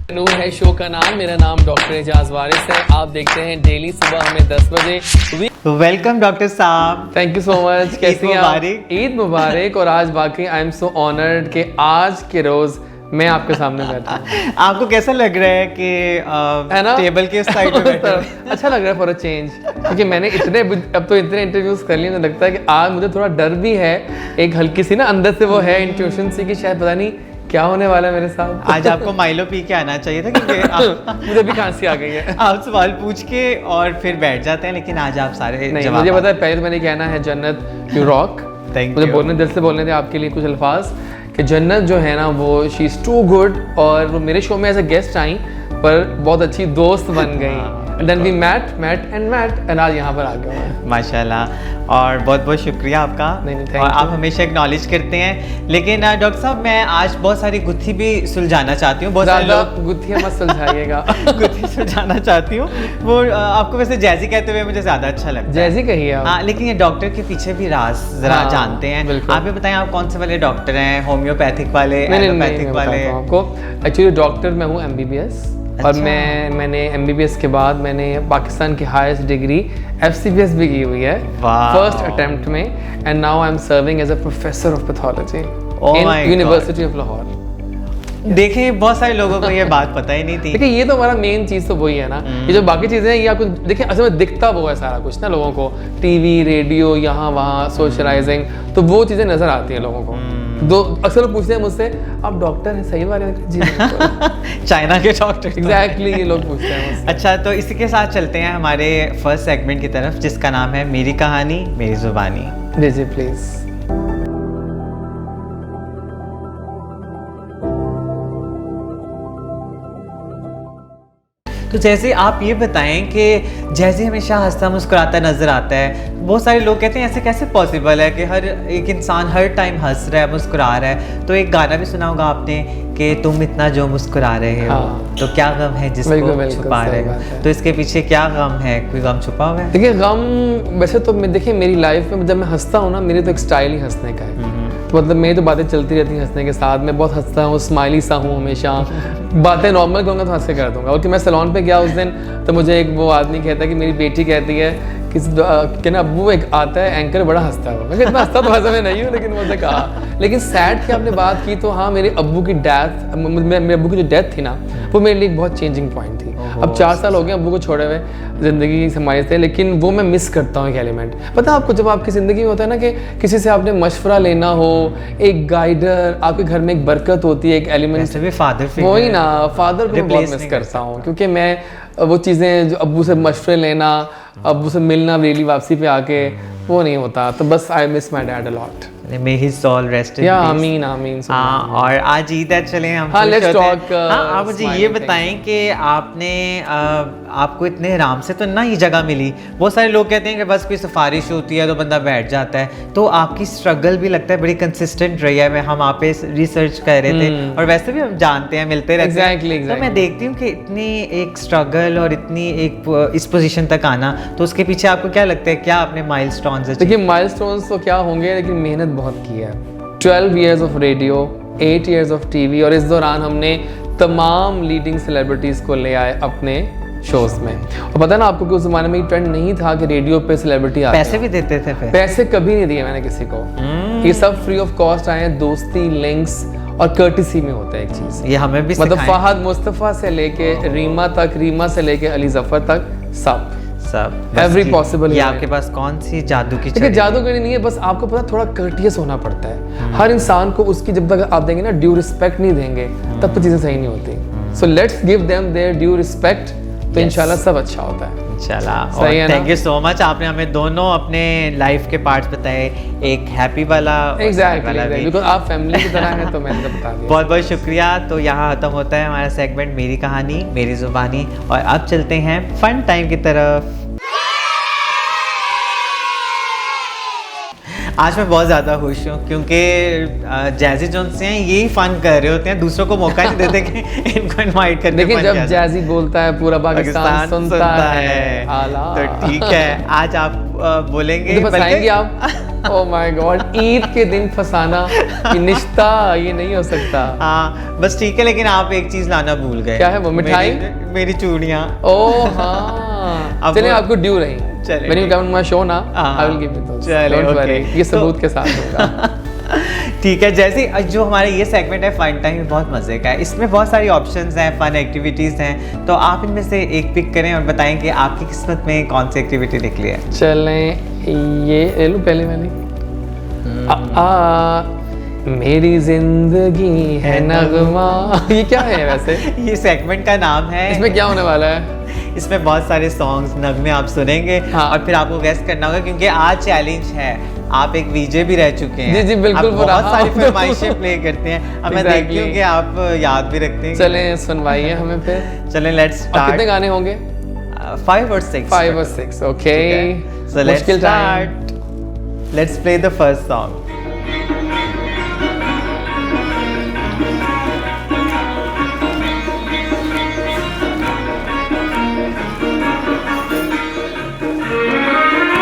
नूर है शो का नाम। मेरा नाम डॉक्टर एजाज वारिस है। आप देखते हैं डेली सुबह हमें 10 बजे। वेलकम डॉक्टर साहब। Thank you so much. कैसी हैं आप? मुबारक। ईद मुबारक। और आज वाकई आई एम सो ऑनर्ड कि आज के रोज मैं आपके सामने बैठा हूँ। आपको कैसा लग रहा है कि है ना? टेबल के साइड पे बैठे हैं? अच्छा लग रहा है फॉर अ चेंज, क्योंकि मैंने अब तो इतने इंटरव्यूज कर लिए, मुझे लगता है कि आज मुझे थोड़ा डर भी है, एक हल्की सी ना अंदर से वो है इंट्यूशन सी कि शायद पता नहीं क्या होने वाला है मेरे साथ। आज आपको माइलो पी के आना चाहिए था, क्योंकि मुझे भी खांसी आ गई है। आप सवाल पूछ के और फिर बैठ जाते हैं, लेकिन आज आप सारे नहीं, जवाब मुझे पता है। पहले तो मैंने कहना है जन्नत यू रॉक। मुझे बोलने दिल से बोलने थे आपके लिए कुछ अल्फाज कि जन्नत जो है ना वो शी इज़ टू गुड, और वो मेरे शो में एज अ गेस्ट आई पर बहुत अच्छी दोस्त बन गई। देन वी मैट एंड आज यहाँ पर आ गया हूँ। माशाल्लाह, और बहुत बहुत शुक्रिया आपका। नहीं, thank और you। आप हमेशा एक्नॉलेज करते हैं। लेकिन डॉक्टर साहब, मैं आज बहुत सारी गुत्थी भी सुलझाना चाहती हूँ। बहुत सारे लोग गुत्थियाँ मत सुलझाइएगा। गुत्थी सुलझाना चाहती हूँ। वो आपको वैसे जैजी कहते हुए मुझे ज़्यादा अच्छा लगता है। जैसी कहिए आप। हाँ, लेकिन ये डॉक्टर के पीछे भी राज जरा हाँ, जानते हैं। बिल्कुल। आप भी बताएं, आप कौन से वाले डॉक्टर हैं? होम्योपैथिक वाले, नहीं, एलोपैथिक मैं वाले? बताता हूँ आपको। एक्चुअली डॉक्टर मैं हूँ MBBS। और अच्छा। मैंने MBBS के बाद मैंने पाकिस्तान की हाईएस्ट डिग्री FCPS भी की हुई है वाह। फर्स्ट अटेम्प्ट में। And now I am serving as a professor of pathology Oh in my God। University of Lahore. देखें, बहुत सारे लोगों को ये बात पता ही नहीं थी। देखिए, ये तो हमारा मेन चीज़ तो वही है ना। ये जो बाकी चीज़ें हैं ये आपको देखिए असल में दिखता वो है सारा कुछ ना लोगों को, टीवी रेडियो यहाँ वहाँ सोशलाइजिंग, तो वो चीज़ें नज़र आती हैं लोगों को। दो अक्सर लोग पूछते हैं मुझसे, आप डॉक्टर हैं सही वाले? जी चाइना के डॉक्टर। एग्जैक्टली, ये लोग पूछते हैं मुझसे। अच्छा, तो इसी के साथ चलते हैं हमारे फर्स्ट सेगमेंट की तरफ, जिसका नाम है मेरी कहानी मेरी जुबानी। जी जी प्लीज़। तो जैसे आप ये बताएं कि जैसे हमेशा हंसता मुस्कुराता नज़र आता है, बहुत सारे लोग कहते हैं ऐसे कैसे पॉसिबल है कि हर एक इंसान हर टाइम हंस रहा है, मुस्कुरा रहा है। तो एक गाना भी सुना होगा आपने कि तुम इतना जो मुस्कुरा रहे हो, हाँ। तो क्या गम है जिसको बिल्कुल, छुपा सही रहे बात हो? है। तो इसके पीछे क्या गम है? कोई गम छुपा हुआ है? देखिए, गम वैसे तो देखिए मेरी लाइफ में जब मैं हंसता हूँ ना, मेरे तो एक स्टाइल ही हंसने का है। तो मतलब मेरी तो बातें चलती रहती हैं हंसने के साथ। मैं बहुत हंसता हूँ, स्माइली सा हूँ हमेशा। बातें नॉर्मल कहूँगा तो हंस के कर दूंगा। और कि मैं सैलून पे गया उस दिन, तो मुझे एक वो आदमी कहता है कि मेरी बेटी कहती है कि ना अब्बू एक आता है एंकर बड़ा हंसता है। मैं इतना हंसता तो वैसे मैं नहीं हूँ, लेकिन मुझे कहा। लेकिन सैड की आपने बात की तो हाँ, मेरे अब्बू की डेथ, मेरे अब्बू की जो डेथ थी ना, वो मेरे लिए एक बहुत चेंजिंग पॉइंट थी। अब 4 साल हो गए अब्बू को छोड़े हुए, ज़िंदगी समाये थे, लेकिन वो मैं मिस करता हूँ एक एलिमेंट। पता है आपको, जब आपकी ज़िंदगी में होता है ना कि किसी से आपने मशवरा लेना हो, एक गाइडर, आपके घर में एक बरकत होती है, एक एलिमेंट। भी फादर वही ना, फादर को मैं बहुत मिस करता हूँ, क्योंकि मैं वो चीज़ें जो अब्बू से मशवरे लेना, अब्बू से मिलना डेली वापसी पे आके, वो नहीं होता। तो बस I miss my dad a lot. May his soul rest in peace। आमीन आमीन। हाँ, और आज ईद है, चले हम हाँ, let's talk, हाँ, आप मुझे ये बताएं कि आपने आपको इतने आराम से तो ना ये जगह मिली। बहुत सारे लोग कहते हैं कि बस कोई सिफारिश होती है तो बंदा बैठ जाता है, तो आपकी स्ट्रगल भी लगता है बड़ी कंसिस्टेंट रही है। हम आप पे रिसर्च कर रहे थे, और वैसे भी हम जानते हैं, मिलते रहते हैं। तो मैं देखती हूँ कि इतनी एक स्ट्रगल और इतनी एक इस पोजीशन तक आना, तो उसके पीछे आपको क्या लगता है, क्या आपने माइलस्टोन्स? देखिए, माइलस्टोन्स तो क्या होंगे, लेकिन मेहनत बहुत की है। 12 years of radio, 8 years of TV, और इस दौरान हमने तमाम लीडिंग सेलिब्रिटीज़ को ले आए अपने शोज में। और पता है ना आपको कि उस ज़माने में ये ट्रेंड नहीं था कि रेडियो पे सेलिब्रिटी आते पैसे भी देते थे फिर? पैसे कभी नहीं दिए मैंने किसी को। ये सब फ्री ऑफ कॉस्ट आए हैं, दोस्ती, लिंक्स और कर्टिसी में होता है एक चीज़। ये हमें भी मतलब फहद मुस्तफ़ा से लेके रीमा तक, रीमा से लेके अली जफ़र तक, सब एवरी पॉसिबल। ये आपके पास कौन सी जादू की देखिए, जादूगरी नहीं है, बस आपको पता थोड़ा कर्टियस होना पड़ता है। हर इंसान को उसकी जब तक आप देंगे ना ड्यू रिस्पेक्ट नहीं देंगे, तब तो चीज़ें सही नहीं होती। So let's give them there due respect, तो इंशाल्लाह सब अच्छा होता है। सही है। थैंक यू सो मच, आपने हमें दोनों अपने लाइफ के पार्ट्स बताए, एक हैप्पी वाला, एग्जैक्टली, बिकॉज़ आप फैमिली की तरह हैं, तो मैंने तो बता दिया। बहुत बहुत शुक्रिया। तो यहाँ खत्म होता है हमारा सेगमेंट मेरी कहानी मेरी जुबानी, और अब चलते हैं फन टाइम की तरफ। आज मैं बहुत ज़्यादा खुश हूँ क्योंकि जैजी जोन्स हैं यही फन कर रहे होते हैं, दूसरों को मौका नहीं देते कि इनको इनवाइट करके देखिए fun जब किया जाए। जैजी बोलता है पूरा पाकिस्तान सुनता है। आला। तो ठीक है, आज आप बोलेंगे तो फंसाएंगे आप। ओह माय गॉड, ईद के दिन फंसाना कि निश्ता, ये नहीं हो सकता। हाँ बस ठीक है, लेकिन आप एक चीज लाना भूल गए। क्या है वो? मिठाई? मेरी चूड़ियाँ। ओह हाँ, अब चलिए वो- आपको ड्यू रही। चलिए, When you come on my show ना, हाँ। I will give you those. चलिए, Don't worry, okay. ये सबूत के साथ होगा। ठीक है, जैसे जो हमारे ये सेगमेंट है फन टाइम में बहुत मज़े का है, इसमें बहुत सारी ऑप्शंस हैं, फन एक्टिविटीज़ हैं, तो आप इनमें से एक पिक करें और बताएं कि आपकी किस्मत में कौन सी एक्टिविटी निकली है। चलें ये ले लूं पहले वाली। मेरी जिंदगी है नगमा। ये क्या है वैसे? ये सेगमेंट का नाम है। इसमें क्या होने वाला है? इसमें बहुत सारे सॉन्ग्स नगमे आप सुनेंगे, हाँ। और फिर आपको गेस करना होगा, क्योंकि आज चैलेंज है, आप एक वीजे भी रह चुके हैं। जी, जी, बिल्कुल, आप वो बहुत रहा सारी हूं। फरमाइशें प्ले करते हैं, अब मैं Exactly. देखती हूँ कि आप याद भी रखते हैं। चलें सुनवाइए हमें फिर। चलें लेट्स और स्टार्ट। कितने गाने होंगे? 5 और 6। 5 और 6, ओके। So let's मुश्किल time. start. Let's play the first song.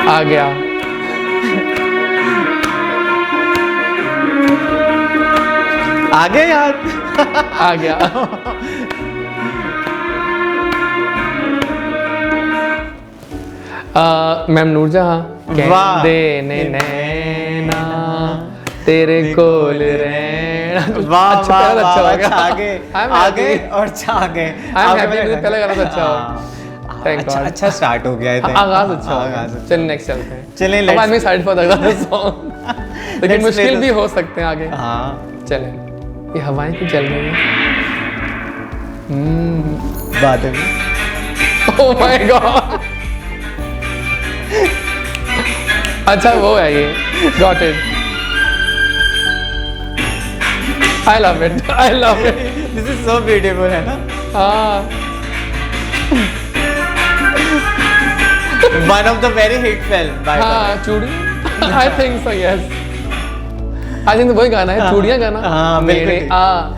आ गया। आ गए यार। आ गया। मैम नूरजहां वाह। कहंदे ने नैना तेरे कोल रहना। वाह अच्छा, वाह पहला वाह, अच्छा हो गया। अच्छा आगे I'm आगे happy. और छा गए। I'm happy, मुझे पहला गाना तो अच्छा हो। हाँ। Thank अच्छा God. अच्छा स्टार्ट हो गया है। आगाज अच्छा हो आगाज गया। अच्छा। चलिए नेक्स्ट चलते हैं। चलिए, अब let's- I'm excited for the other song. लेकिन Let's मुश्किल play भी the- हो सकते हैं आगे। हाँ चलें, ये हवाएं क्यों चल रही हैं? बात है। Oh my God. अच्छा वो है ये, got it. I love it. I love it. This is so beautiful है ना? हाँ, One of the very hit film by the way. हाँ चूड़ी। I think so, yes. I think तो वही गाना है, चूड़ियाँ गाना। हाँ, बिल्कुल मेरे ठीक। आ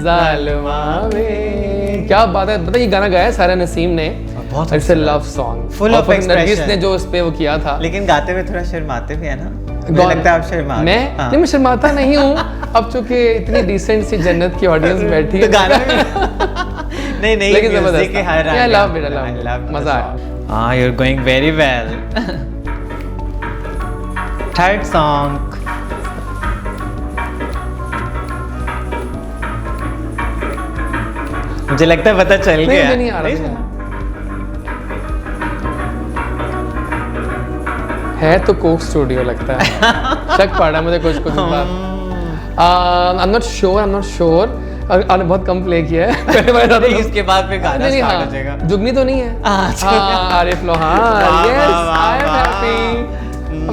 जालिमा में। क्या बात है, पता है ये गाना गाया है सारा नसीम ने। बहुत it's a love song. Full of Nargis expression. ने जो उस पे वो किया था। लेकिन गाते हुए थोड़ा शर्माते भी है ना? मुझे गौर- लगता है आप शर्मा मैं हाँ। नहीं, मैं शर्माता नहीं हूँ। अब चूंकि इतनी डिसेंट सी जन्नत की ऑडियंस बैठी तो है, गाना भी नहीं नहीं, लेकिन music जबरदस्त के था। हर Yeah, I angle- love it, I love I it. love the मजा song. आया। हाँ, you're going very well. Third song. मुझे लगता है पता चल नहीं, गया। मुझे नहीं आ रहा चला? है तो कोक स्टूडियो लगता है। शक पड़ रहा है मुझे कुछ कुछ। I am not sure. आपने बहुत कम प्ले किया है। पहले बार ज्यादा नहीं, इसके बाद फिर गाना नहीं, स्टार्ट हाँ, हो जाएगा। जुगनी तो नहीं है। अच्छा। हाँ, आरिफ लोहान। वाह, यस, वाह, वाह, आई एम वाह। हैप्पी।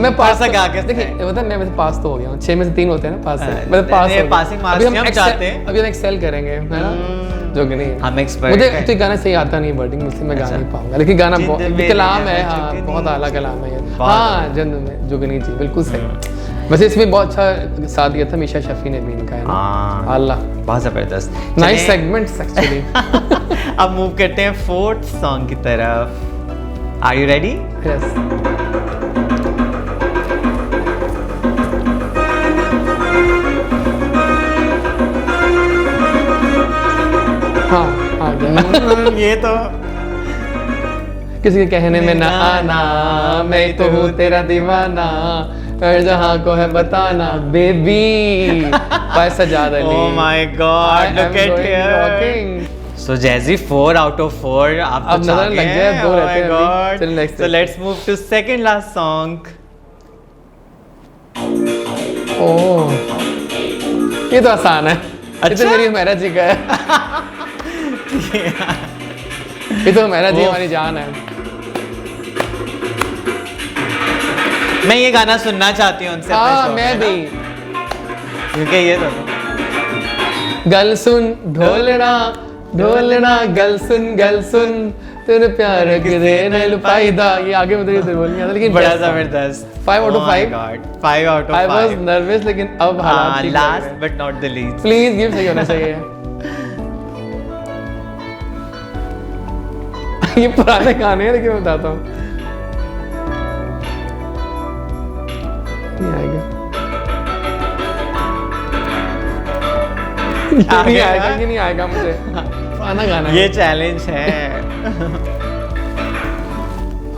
मैं पास थोड़ा सा गा के देखिए, सुनाइए। मतलब मैं वैसे पास तो हो गया हूँ। 6 में से 3 होते हैं ना पास से। हाँ, मैं पास नहीं, हो गया। passing marks अभी हम नहीं हम excel- चाहते हैं। अभी हम एक्सेल करेंगे, है ना? जुगनी। हम expert मुझे हैं। तो गाना सही आता नहीं, वर्डिंग मुझसे मैं गा अच्छा। नहीं पाऊंगा, लेकिन गाना जिंद बहुत मेरी कलाम है। है हाँ, जुगनी। बहुत आला कलाम है ये। बहुत हाँ, जिंद में जुगनी जी, बिल्कुल सही। वैसे इसमें बहुत अच्छा साथ दिया था मीशा शफी ने भी इनका, है ना? हाँ। अल्लाह, बहुत जबरदस्त। नाइस चलिए, सेगमेंट्स एक्चुअली। अब मूव करते हैं 4th सॉन्ग की तरफ। Are you ready? यस। हाँ, आ गया। ये तो किसी के कहने में ना आना, मैं तो हूँ तेरा दीवाना, हर जहाँ को है बताना, बेबी। पैसा ज्यादा नहीं। Oh my God, look at here. So Jazzy 4 out of 4 आप अब तो नजर लग जाए, 2 रहते हैं अभी। God. चलिए next So है। let's move to second last song. ओह, ये तो आसान है। ये तो अच्छा? मेरी हुमैरा जी का है। ये तो हुमैरा जी ओह। हमारी जान है। मैं ये गाना सुनना चाहती हूँ उनसे अपने हाँ, show मैं में ना। भी। क्योंकि ये तो गल सुन ढोलना ढोलना, गल सुन तेरे प्यार के देन पाईदा, ये आगे मुझे तो बोलनी आता, लेकिन बड़ा जबरदस्त। 5 out of 5। 5 out of 5। I was nervous, लेकिन अब हालात ठीक लग रहे लास्ट हैं। But not the least. Please give सही होना चाहिए। ये पुराने गाने हैं, लेकिन मैं बताता हूँ नहीं आएगा, ये नहीं आएगा मुझे, पुराना गाना है ये चैलेंज है।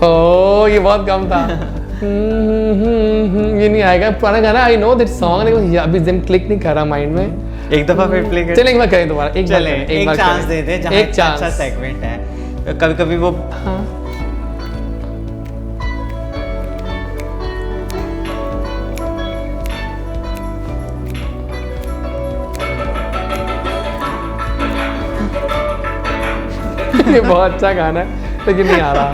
ओ ये बहुत कम था। ये नहीं आएगा, पुराना गाना, आई नो दैट सॉन्ग, लेकिन अभी जम क्लिक नहीं कर रहा माइंड में। एक दफा फिर प्ले कर। चलें एक बार करें दोबारा, एक बार चांस करें। दे दे, जहाँ एक चांस। अच्छा सेगमेंट है, कभी कभी वो हाँ। ये बहुत अच्छा गाना है, लेकिन नहीं आ रहा।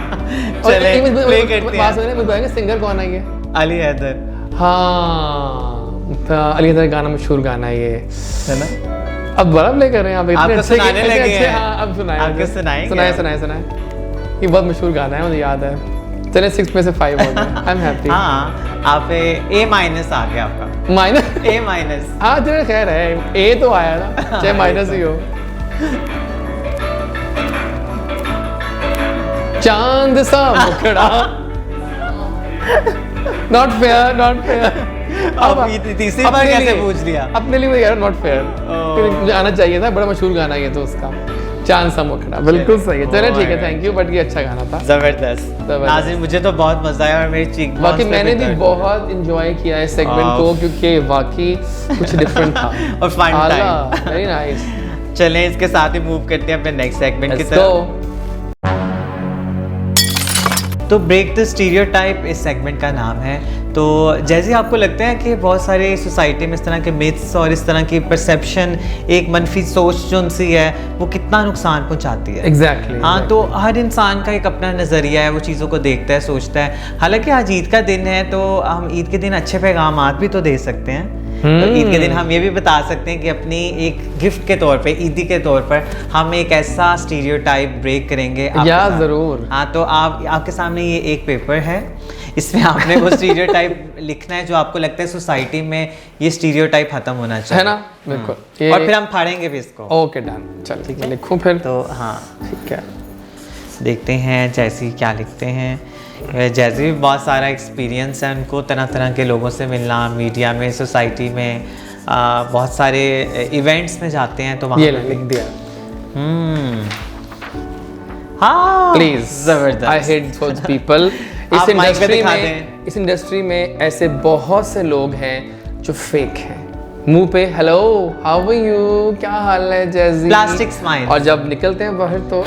चले, play करते हैं। बात सुनिए, मुझे बताएंगे सिंगर कौन है ये? अली हैदर हाँ, तो अली हैदर गाना, मशहूर गाना है ये, है ना। अब बड़ा प्ले कर रहे हैं आप, इतने आपको अच्छे सुनाने इतने लगे अच्छे, हैं। हाँ अब सुनाए आपको मुझे। सुनाएंगे सुनाए आप? सुनाए सुनाए, ये बहुत मशहूर गाना है, मुझे याद है। चले 6 में से 5 हो गए, आई एम हैप्पी। हाँ, आप A माइनस आ गया आपका। Minus, A minus. हाँ चलो खैर है, ए तो आया ना, चाहे माइनस ही हो। चांद सा मुखड़ा, नॉट फेयर, नॉट फेयर। अब ये तीसरी बार अपने कैसे लिए- पूछ लिया? अपने लिए मैं कह रहा हूँ नॉट फेयर, मुझे आना चाहिए था, बड़ा मशहूर गाना है ये तो उसका, चांद सा मुखड़ा, बिल्कुल सही है। चले ठीक है, थैंक यू, बट ये अच्छा गाना था, जबरदस्त। नाज़रीन, मुझे तो बहुत मजा आया और मेरी चीक बाकी मैंने भी बहुत इंजॉय किया इस सेगमेंट को, क्योंकि वाकई कुछ डिफरेंट था और फन टाइम। Very nice. चलें इसके साथ ही मूव करते हैं अपने नेक्स्ट सेगमेंट की लेट्स तरफ। गो। तो ब्रेक द स्टीरियोटाइप इस सेगमेंट का नाम है। तो जैसे आपको लगता है कि बहुत सारे सोसाइटी में इस तरह के मिथ्स और इस तरह की परसेप्शन, एक मनफी सोच जो उनसी है, वो कितना नुकसान पहुंचाती है। एग्जैक्टली। हाँ, तो हर इंसान का एक अपना नज़रिया है, वो चीज़ों को देखता है, सोचता है। हालांकि आज ईद का दिन है, तो हम ईद के दिन अच्छे पैगाम भी तो दे सकते हैं। तो ईद के दिन हम ये भी बता सकते हैं कि अपनी एक गिफ्ट के तौर पे, ईदी के तौर पर हम एक ऐसा स्टीरियोटाइप ब्रेक करेंगे आपके या साथ। जरूर। हाँ, तो आपके सामने ये एक पेपर है, इसमें आपने वो स्टीरियोटाइप लिखना है जो आपको लगता है सोसाइटी में ये स्टीरियोटाइप खत्म होना चाहिए, है ना, बिल्कुल। और फिर हम फाड़ेंगे भी इसको। ओके डन, चल ठीक है, लिखूं फिर। तो हाँ, ठीक है, देखते हैं जैसी क्या लिखते हैं। जैसे भी बहुत सारा एक्सपीरियंस है उनको, तरह तरह के लोगों से मिलना, मीडिया में, सोसाइटी में, बहुत सारे इवेंट्स में जाते हैं, तो वहाँ ये लिख दिया। हाँ प्लीज, जबरदस्त। I hate those people. आप माइक पे दिखा दें। इस इंडस्ट्री में ऐसे बहुत से लोग हैं जो फेक हैं, मुंह पे हेलो हाउ आर यू, क्या हाल है जैसी, प्लास्टिक स्माइल, और जब निकलते हैं बाहर तो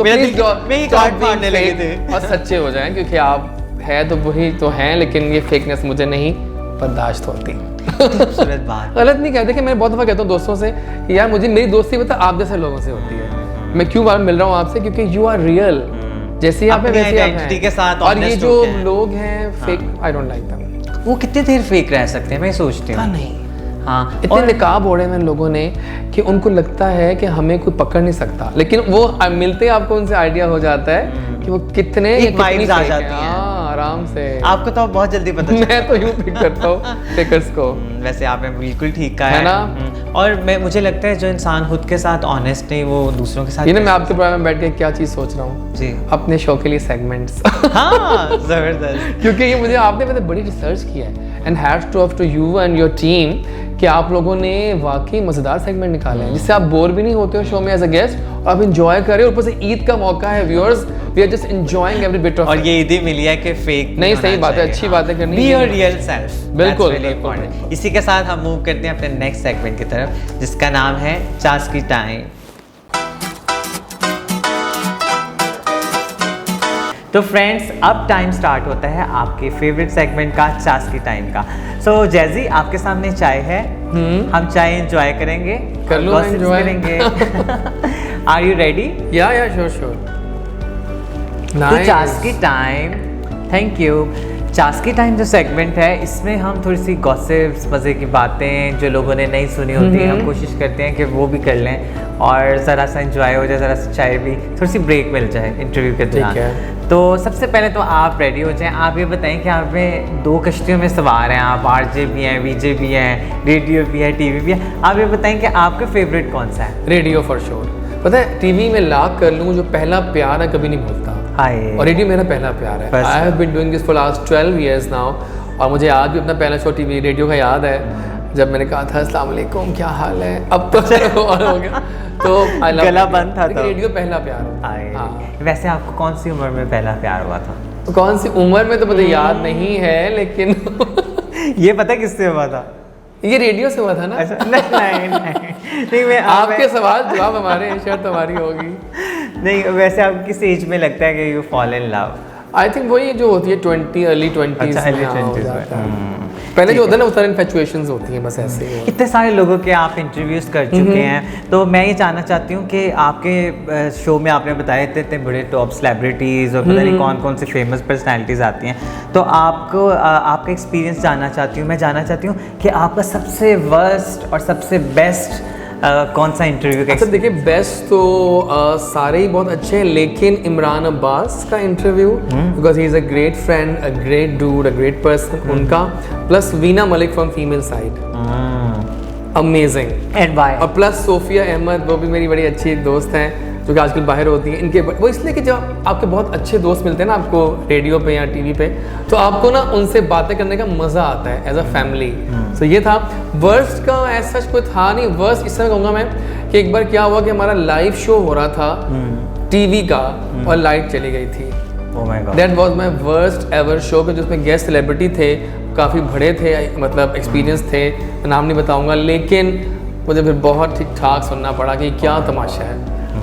मेरा दिल में ही काट मारने लगे थे। और सच्चे हो जाएं, क्योंकि आप है तो वही तो हैं, लेकिन ये फेकनेस मुझे नहीं बर्दाश्त होती। खूबसूरत बात। गलत नहीं कहते कि मैं बहुत दफा कहता हूँ दोस्तों से कि यार मुझे, मेरी दोस्ती पता आप जैसे लोगों से होती है, मैं क्यों बार मिल रहा हूँ आपसे, क्योंकि यू आर रियल, जैसे आप हैं अपनी वैसे आप identity हैं के साथ और ये honest जो होते हैं। लोग हैं fake, I don't like them. वो कितने देर फेक रह सकते हैं, मैं सोचती हूँ। नहीं, हाँ, इतने निकाब ओढ़े हैं लोगों ने कि उनको लगता है कि हमें कोई पकड़ नहीं सकता, लेकिन वो मिलते ही आपको उनसे आइडिया हो जाता है कि वो कितने एक कितनी vibes आ fake जाती हैं। हैं। हाँ, आराम से। आपको तो बहुत जल्दी पता चलता मैं तो यूं पिक करता हूँ फेकर्स को। वैसे आपने बिल्कुल ठीक कहा है ना? और मुझे लगता है जो इंसान खुद के साथ ऑनेस्ट नहीं, वो दूसरों के साथ ये ना, मैं आपके प्रोग्राम में बैठ के क्या चीज़ सोच रहा हूँ जी। अपने शो के लिए सेगमेंट्स। हाँ, जबरदस्त। क्योंकि ये मुझे आपने पता बड़ी रिसर्च किया है, and hats off to you and your team कि आप लोगों ने वाकई मज़ेदार सेगमेंट निकाले हैं, जिससे आप बोर भी नहीं होते हो शो में एज अ गेस्ट, और आप इंजॉय करें। ऊपर से ईद का मौका है viewers, we are just enjoying every bit of. और ये ईदी मिली है कि फेक नहीं, सही बात है, अच्छी बात है करनी। Be your real self. बिल्कुल, really बिल्कुल, important। बिल्कुल। इसी के साथ हम मूव करते हैं अपने नेक्स्ट सेगमेंट की तरफ, जिसका नाम है चास्की टाइम। तो फ्रेंड्स, अब टाइम स्टार्ट होता है आपके फेवरेट सेगमेंट का, चास्की टाइम का। सो जैजी, आपके सामने चाय है, हम चाय एंजॉय करेंगे, कर लो, gossips enjoy। करेंगे। Are you ready? या श्योर श्योर। तो चास्की टाइम, थैंक यू। चास्की टाइम जो सेगमेंट है, इसमें हम थोड़ी सी गॉसिप्स, मज़े की बातें जो लोगों ने नहीं सुनी होती हैं, हम कोशिश करते हैं कि वो भी कर लें और ज़रा सा एंजॉय हो जाए, ज़रा सा चाय भी, थोड़ी सी ब्रेक मिल जाए इंटरव्यू के दौरान। तो सबसे पहले तो आप रेडी हो जाएं। आप ये बताएं कि आप में 2 कश्तियों में सवार हैं, आप आरजे भी हैं, वीजे भी हैं, रेडियो भी है, टीवी भी है। आप ये बताएं कि आपका फेवरेट कौन सा है? Radio for sure. पता है टीवी में लाख कर लूँ, जो पहला प्यार है कभी नहीं भूलता, और रेडियो मेरा पहला प्यार है। I have been doing this for last 12 years now, और मुझे आज भी अपना पहला शो टीवी रेडियो का याद है, जब मैंने कहा था अस्सलाम वालेकुम क्या हाल है। अब तो और हो गया, तो गला बंद था। तो रेडियो पहला प्यार होता है। हाँ। वैसे आपको कौन सी उम्र में पहला प्यार हुआ था? कौन सी उम्र में तो मुझे याद नहीं है, लेकिन ये पता किससे हुआ था? ये रेडियो से हुआ था ना। नहीं मैं आपके सवाल जवाब हमारे शर्त हमारी होगी। नहीं, वैसे आप किस एज में लगता है कि you fall in love? I think वही जो होती है 20 अर्ली 20s में। पहले जो होता है ना, वो सारे इन्फेचुएशंस होती हैं, बस ऐसे ही। इतने सारे लोगों के आप इंटरव्यूज़ कर चुके हैं, तो मैं ये जानना चाहती हूँ कि आपके शो में आपने बताया इतने बड़े टॉप सेलिब्रिटीज़ और पता नहीं कौन कौन सी फेमस पर्सनैलिटीज़ आती हैं, तो आपको आपका एक्सपीरियंस जानना चाहती हूँ। मैं जानना चाहती हूँ कि आपका सबसे वर्स्ट और सबसे बेस्ट कौन सा इंटरव्यू का? अच्छा देखिए, बेस्ट तो सारे ही बहुत अच्छे हैं, लेकिन इमरान अब्बास का interview, because he is a great friend, a great dude, a great person, उनका, plus Veena Malik from female side, amazing. And bye, और प्लस सोफिया अहमद, वो भी मेरी बड़ी अच्छी दोस्त हैं, जो कि आजकल बाहर होती हैं। इनके वो इसलिए कि जब आपके बहुत अच्छे दोस्त मिलते हैं ना आपको रेडियो पे या टीवी पे, तो आपको ना उनसे बातें करने का मज़ा आता है एज अ फैमिली। सो ये था। वर्स्ट का ऐसा कोई था नहीं। वर्स्ट इस तरह कहूँगा मैं कि एक बार क्या हुआ कि हमारा लाइव शो हो रहा था टीवी का, और लाइट चली गई थी। That was my worst ever show, कि जिसमें गेस्ट सेलिब्रिटी थे, काफ़ी बड़े थे, मतलब एक्सपीरियंस थे, नाम नहीं बताऊँगा, लेकिन मुझे फिर बहुत ठीक ठाक सुनना पड़ा कि क्या तमाशा है।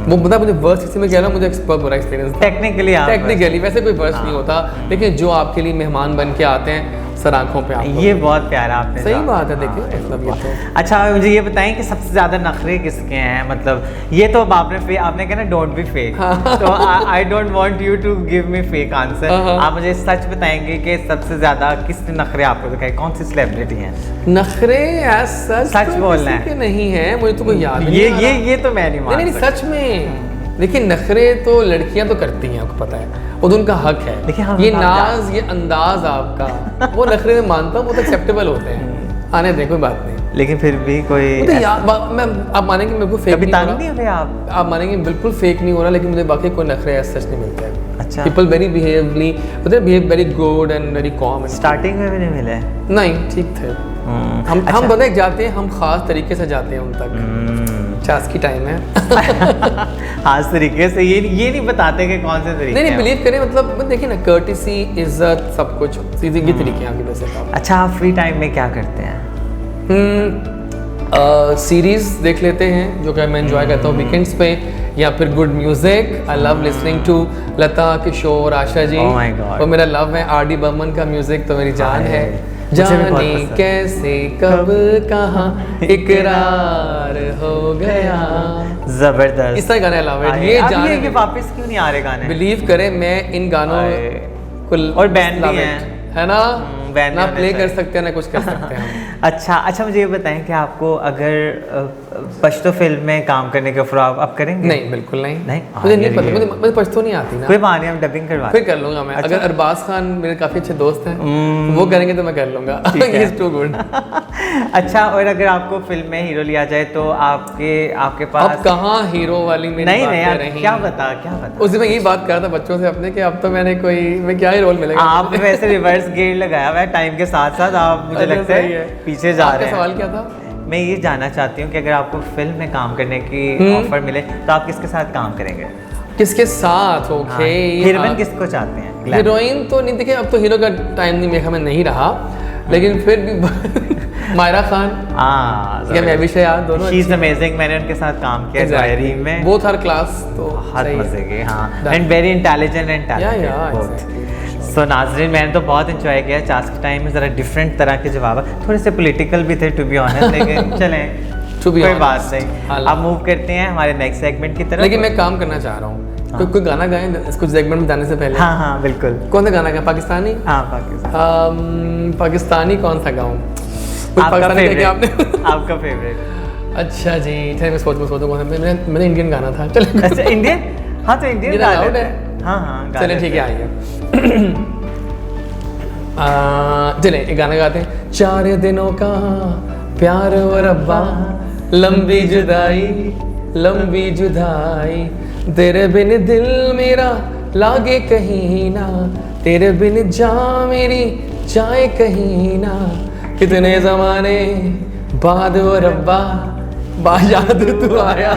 वो बता, मुझे वर्स्ट किसी में कह रहा, मुझे बहुत बुरा एक्सपीरियंस। टेक्निकली वैसे कोई वर्स्ट नहीं होता, लेकिन जो आपके लिए मेहमान बन के आते हैं सर आंखों पे आपको, ये बहुत प्यारा आपने सही बात है। देखिए मतलब ये तो। अच्छा, मुझे ये बताएं कि सबसे ज़्यादा नखरे किसके हैं? मतलब ये तो आपने कहा ना डोंट बी फेक, तो I don't want you to give me fake answer. आप मुझे सच बताएंगे कि सबसे ज़्यादा किसने नखरे आपको दिखाए? कौन सी सेलिब्रिटी हैं? नखरे सच तो बोलना है, नहीं है, मुझे तो कोई याद नहीं। ये तो मैं नहीं मान नहीं, सच में। देखिए नखरे तो लड़कियां तो करती हैं, आपको पता है, वो तो उनका हक है। ये नाज, ये अंदाज आपका, वो नखरे में मानता हूँ, वो तो एक्सेप्टेबल होते हैं, आने दे, कोई बात नहीं। लेकिन फिर भी कोई तो मैं आप मानेंगे मेरे को फेक नहीं हो रहा, आप मानेंगे बिल्कुल फेक नहीं हो रहा, लेकिन मुझे बाकी कोई नखरे सच नहीं मिलते हैं। अच्छा, people very behave very good and very com. Starting में भी नहीं मिले? नहीं, ठीक थे। हम बदल जाते हैं, हम खास तरीके से जाते हैं उन तक। चास्की टाइम है। खास तरीके से ये नहीं बताते कि कौन से तरीके। नहीं बिलीव करें, मतलब देखिए ना, कर्टिसी, इज्जत, सब कुछ सीधे के तरीके हैं आपके वैसे का। अच्छा, आप फ्री टाइम में क्या करते हैं? सीरीज देख लेते हैं, जो कि मैं एंजॉय करता हूँ वीकेंड्स पे, या फिर good music. I love listening to Lata, Kishore, Asha ji. वो मेरा लव है। आर डी बर्मन का म्यूजिक तो मेरी जान है। जाने कैसे कब कहाँ इकरार हो गया, जबरदस्त। इस तरह गाने लव है। ये जाने ये वापस क्यों नहीं आ रहे गाने? बिलीव करें, मैं इन गानों को, और बैंड भी है ना, ना प्ले कर सकते हैं ना कुछ कर सकते हैं। अच्छा, मुझे ये बताएं कि आपको अगर पश्तो फिल्म में काम करने के ऑफर आप करेंगे? नहीं, बिल्कुल नहीं। मुझे नहीं पता, मुझे पश्तो नहीं आती ना। कोई बात नहीं, हम डबिंग करवा फिर कर लूंगा मैं। अगर अरबाज खान मेरे काफी अच्छे दोस्त हैं, वो करेंगे तो मैं कर लूंगा। Is too good. अच्छा, और अगर आपको फिल्म में हीरो लिया जाए तो आपके पास अब कहाँ हीरो वाली मेरी नहीं यार, क्या बता उसी में यही बात कर रहा था बच्चों से अपने, कि अब तो मैं क्या ही रोल मिलेगा। आपने वैसे रिवर्स गियर लगाया हुआ है टाइम के साथ साथ, आप मुझे लगता है पीछे जा रहे हैं। सवाल क्या था? मैं ये जानना चाहती हूँ कि अगर आपको फिल्म में काम करने की ऑफर मिले तो आप किसके साथ काम करेंगे? किसके साथ? ओके, हीरोइन किसको चाहते हैं? हीरोइन तो नहीं, देखिए अब तो हीरो का टाइम नहीं मेरे में नहीं रहा, लेकिन फिर भी मायरा खान, या मैं भी शायद, दोनों शी इज अमेजिंग। मैंने उनके साथ काम किया डायरी में, बोथ आर क्लास, तो बहुत मजे के। हाँ, and very intelligent and talented. So Nazreen, मैंने तो बहुत इंजॉय किया। चास्की टाइम में ज़रा डिफरेंट तरह के जवाब, थोड़े से पॉलिटिकल भी थे टू बी ऑनेस्ट, लेकिन चलें to be कोई honest. बात नहीं, हाला। अब मूव करते हैं हमारे नेक्स्ट सेगमेंट की तरफ। लेकिन मैं काम करना चाह रहा हूँ, कोई गाना गाएं कुछ सेगमेंट में जाने से पहले। हाँ हाँ बिल्कुल। कौन सा गाना गाएं? पाकिस्तानी? हाँ पाकिस्तान। पाकिस्तानी कौन सा गाऊं? कुछ आपका पाकिस्तानी गाया क्या आपने? फेवरेट? आपका फेवरेट? अच्छा जी, चलिए मैं सोचूं कौन सा। मैंने इंडियन गाना था। चलिए अच्छा इंडियन? हाँ तो इंडियन गा अलाउड लेते है। हैं। हाँ हाँ गा चलिए लेते ठीक है, हैं। आइए। चलिए एक गाना गाते हैं। 4 दिनों का प्यार और रब्बा, लंबी जुदाई, तेरे बिन दिल मेरा लागे कहीं ना, तेरे बिन जा मेरी जाए कहीं ना, कितने जमाने बाद वो रब्बा, याद तू आया।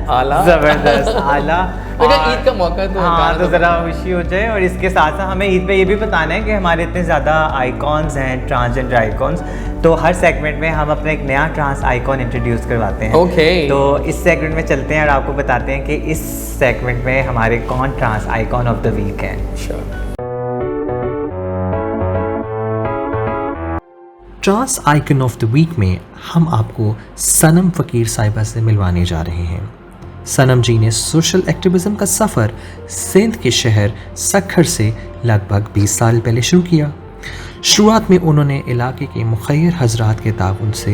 आला, जबरदस्त आला। अगर ईद का मौका है तो हाँ गाना तो ज़रा खुशी हो जाए। और इसके साथ साथ हमें ईद पे ये भी बताना है कि हमारे इतने ज़्यादा आइकॉन्स हैं, ट्रांसजेंडर आइकॉन्स, तो हर सेगमेंट में हम अपना एक नया ट्रांस आइकॉन इंट्रोड्यूस करवाते हैं। Okay. तो इस सेगमेंट में चलते हैं और आपको बताते हैं कि इस सेगमेंट में हमारे कौन trans icon of the week हैं। Sure. Trans icon of the week में हम आपको सनम फ़कीर साहिबा से मिलवाने जा रहे हैं। सनम जी ने सोशल एक्टिविज़म का सफ़र सिंध के शहर सखर से लगभग 20 साल पहले शुरू किया। शुरुआत में उन्होंने इलाके के मुखैर हजरात के ताउन से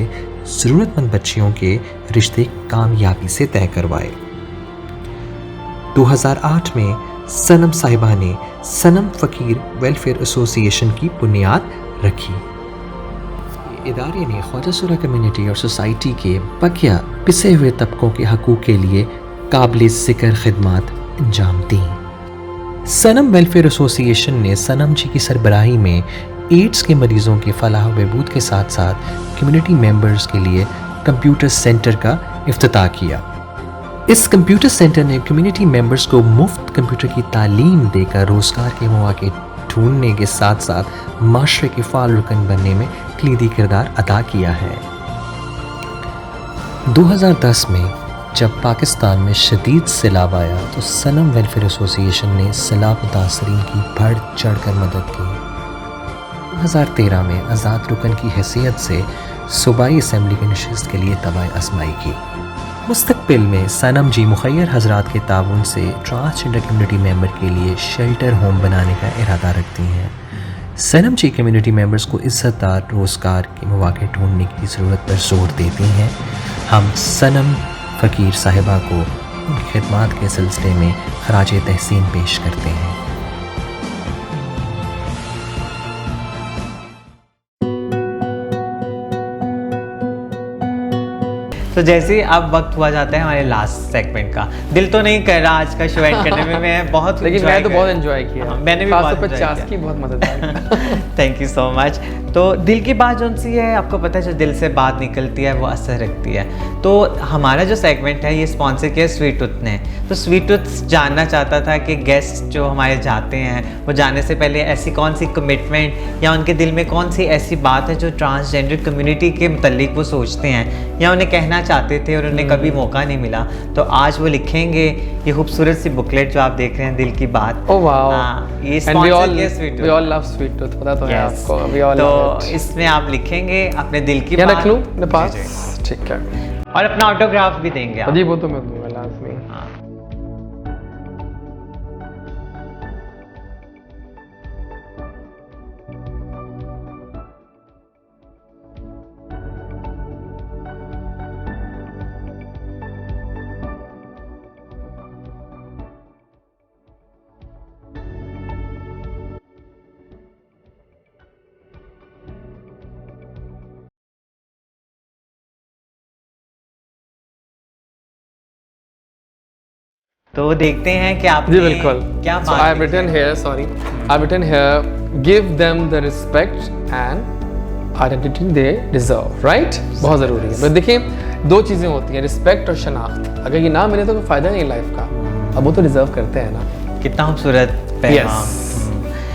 ज़रूरतमंद बच्चियों के रिश्ते कामयाबी से तय करवाए। 2008 में सनम साहिबा ने सनम फ़कीर वेलफेयर एसोसिएशन की बुनियाद रखी। इदारे ने ख्वाजा कम्युनिटी और सोसाइटी के बकिया पिसे हुए तबकों के हकूक़ के लिए काबिल ज़िक्र खिदमात अंजाम दी। सनम वेलफेयर एसोसिएशन ने सनम जी की सरबराही में एड्स के मरीज़ों के फलाह बहबूद के साथ साथ कम्युनिटी मेंबर्स के लिए कंप्यूटर सेंटर का इफ्तिताह किया। इस कंप्यूटर सेंटर ने कम्युनिटी मेंबर्स को मुफ्त कंप्यूटर की तालीम देकर रोज़गार के मौके ढूंढने के साथ साथ माशरे के फ़ाल रुकन बनने में कलीदी किरदार अदा किया है। 2010 में जब पाकिस्तान में शदीद सैलाब आया तो सनम वेलफेयर एसोसिएशन ने सैलाब मुतासरीन की बढ़ चढ़ कर मदद की। 2013 में आज़ाद रुकन की हैसियत से सूबाई असम्बली की नशिस्त के लिए तबाह आजमाई की। मुस्तकबिल में सनम जी मुखैर हजरात के ताउन से ट्रांसजेंडर कम्युनिटी मेंबर के लिए शेल्टर होम बनाने का इरादा रखती हैं। सनम जी कम्युनिटी मेंबर्स को इज़्ज़तदार रोज़गार के मौके ढूंढने की ज़रूरत पर जोर देती हैं। हम सनम फ़कीर साहिबा को उनकी खिदमात के सिलसिले में खराज तहसीन पेश करते हैं। तो जैसे ही अब वक्त हुआ जाता है हमारे लास्ट सेगमेंट का, दिल तो नहीं कर रहा आज का शो एंड करने में, मैं बहुत लेकिन मैं तो बहुत एंजॉय किया। हाँ, मैंने भी खास बहुत तौर पे enjoy चास किया। की बहुत मदद आई। Thank you so much. तो दिल की बात जो सी है, आपको पता है जो दिल से बात निकलती है वो असर रखती है। तो हमारा जो सेगमेंट है ये स्पॉन्सर किया स्वीट टूथ ने। तो स्वीट टूथ जानना चाहता था कि गेस्ट जो हमारे जाते हैं वो जाने से पहले ऐसी कौन सी कमिटमेंट या उनके दिल में कौन सी ऐसी बात है जो ट्रांसजेंडर कम्युनिटी के मुतल्लिक वो सोचते हैं या उन्हें कहना चाहते थे और उन्हें कभी मौका नहीं मिला। तो आज वो लिखेंगे ये खूबसूरत सी बुकलेट जो आप देख रहे हैं, दिल की बात। ओह वाओ, ये and we all sweet we all love sweet tooth, पता तो है Yes. आपको। वी ऑल तो लव इट। इसमें आप लिखेंगे अपने दिल की क्या बात। रख लूं अपने पास? जी, जी। ठीक है और अपना ऑटोग्राफ भी देंगे आप। जी, वो तो मैं दूंगा लाजमी। हाँ। तो देखते हैं कि आप जी बिल्कुल। क्या So I have written here, sorry, I have written here, give them the respect and identity they deserve, right? बहुत ज़रूरी है। तो देखिए दो चीज़ें होती हैं, रिस्पेक्ट और शनाख्त। अगर ये ना मिले तो कोई फ़ायदा नहीं लाइफ का। अब वो तो डिजर्व करते हैं ना। कितना खूबसूरत पैगाम।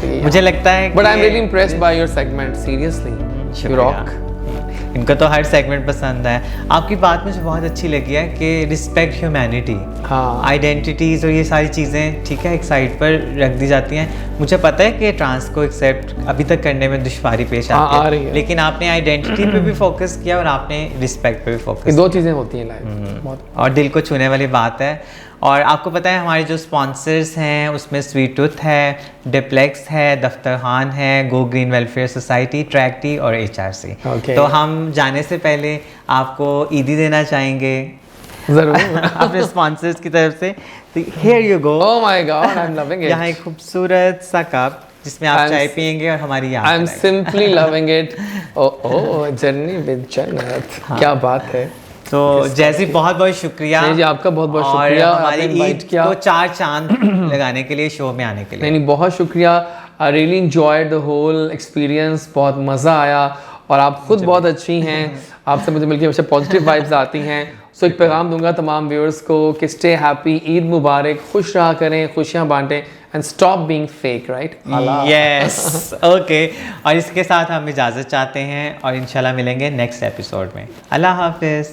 तो मुझे लगता है but I am really impressed by your segment, seriously you शुक्रिया। रॉक। इनको तो हर सेगमेंट पसंद है। आपकी बात मुझे बहुत अच्छी लगी है कि रिस्पेक्ट ह्यूमैनिटी, हाँ। आइडेंटिटीज़ और ये सारी चीज़ें ठीक है एक साइड पर रख दी जाती हैं। मुझे पता है कि ट्रांस को एक्सेप्ट अभी तक करने में दुश्वारी पेश हाँ, आ आती रही है, है। लेकिन आपने आइडेंटिटी पे भी फोकस किया और आपने रिस्पेक्ट पे भी ये फोकस, 2 चीज़ें होती हैं लाइफ में बहुत। और दिल को छूने वाली बात है। और आपको पता है हमारे जो स्पॉन्सर्स हैं उसमें स्वीट टूथ है, डिप्लेक्स है, दफ्तर खान है, go green welfare society, track T और HRC। Okay. तो हम जाने से पहले आपको ईदी देना चाहेंगे ज़रूर। अपने स्पॉन्सर्स की तरफ से। तो here you go. Oh my God, I am loving it. यहाँ एक खूबसूरत सा कप जिसमें आप I'm चाय s- पियेंगे और हमारी याद आई एम कराएंगे। Simply loving it. Oh journey with जन्नत, क्या बात है। तो जैसी बहुत बहुत शुक्रिया। नहीं जी, आपका बहुत बहुत और शुक्रिया, हमारी आपने invite ईद किया। को 4 चांद लगाने के लिए, शो में आने के लिए। नहीं बहुत शुक्रिया। I really enjoyed the whole experience, बहुत मज़ा आया और आप खुद बहुत अच्छी हैं। आपसे मुझे मिलकर हमेशा पॉजिटिव वाइब्स आती हैं। सो एक पैगाम दूंगा तमाम व्यूअर्स को कि स्टे हैप्पी, ईद मुबारक, खुश रहा करें, खुशियाँ बांटें and stop being fake, right? Yes, okay. और इसके साथ हम इजाज़त चाहते हैं और इंशाल्लाह मिलेंगे नेक्स्ट एपिसोड में। अल्लाह हाफिज़।